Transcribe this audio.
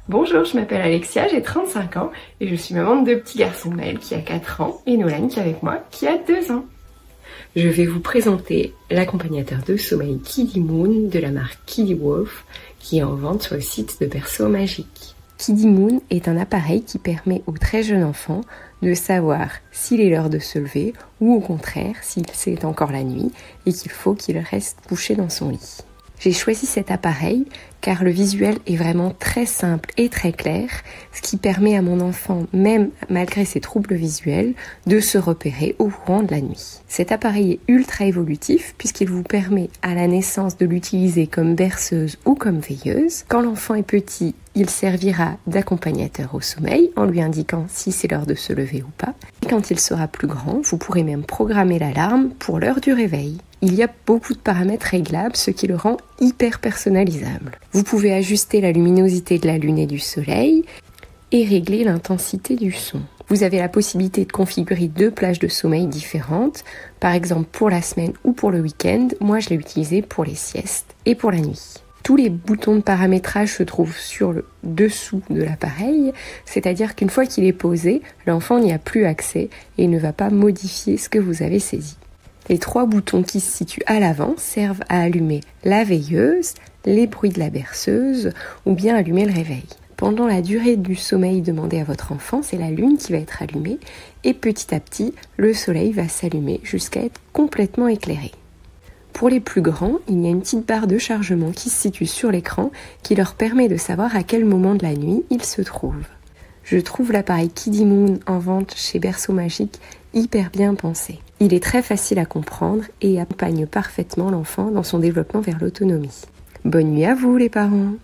Bonjour, je m'appelle Alexia, j'ai 35 ans et je suis maman de deux petits garçons, Maël qui a 4 ans et Nolan qui est avec moi qui a 2 ans. Je vais vous présenter l'accompagnateur de sommeil Kiddy Moon de la marque Kiddy Wolf qui est en vente sur le site de Berceau Magique. Kiddy Moon est un appareil qui permet au très jeune enfant de savoir s'il est l'heure de se lever ou au contraire s'il c'est encore la nuit et qu'il faut qu'il reste couché dans son lit. J'ai choisi cet appareil car le visuel est vraiment très simple et très clair, ce qui permet à mon enfant, même malgré ses troubles visuels, de se repérer au courant de la nuit. Cet appareil est ultra évolutif puisqu'il vous permet à la naissance de l'utiliser comme berceuse ou comme veilleuse. Quand l'enfant est petit, il servira d'accompagnateur au sommeil en lui indiquant si c'est l'heure de se lever ou pas. Et quand il sera plus grand, vous pourrez même programmer l'alarme pour l'heure du réveil. Il y a beaucoup de paramètres réglables, ce qui le rend hyper personnalisable. Vous pouvez ajuster la luminosité de la lune et du soleil et régler l'intensité du son. Vous avez la possibilité de configurer 2 plages de sommeil différentes, par exemple pour la semaine ou pour le week-end. Moi, je l'ai utilisé pour les siestes et pour la nuit. Tous les boutons de paramétrage se trouvent sur le dessous de l'appareil, c'est-à-dire qu'une fois qu'il est posé, l'enfant n'y a plus accès et ne va pas modifier ce que vous avez saisi. Les 3 boutons qui se situent à l'avant servent à allumer la veilleuse, les bruits de la berceuse ou bien allumer le réveil. Pendant la durée du sommeil demandé à votre enfant, c'est la lune qui va être allumée et petit à petit, le soleil va s'allumer jusqu'à être complètement éclairé. Pour les plus grands, il y a une petite barre de chargement qui se situe sur l'écran qui leur permet de savoir à quel moment de la nuit ils se trouvent. Je trouve l'appareil Kiddy Moon en vente chez Berceau Magique hyper bien pensé. Il est très facile à comprendre et accompagne parfaitement l'enfant dans son développement vers l'autonomie. Bonne nuit à vous les parents!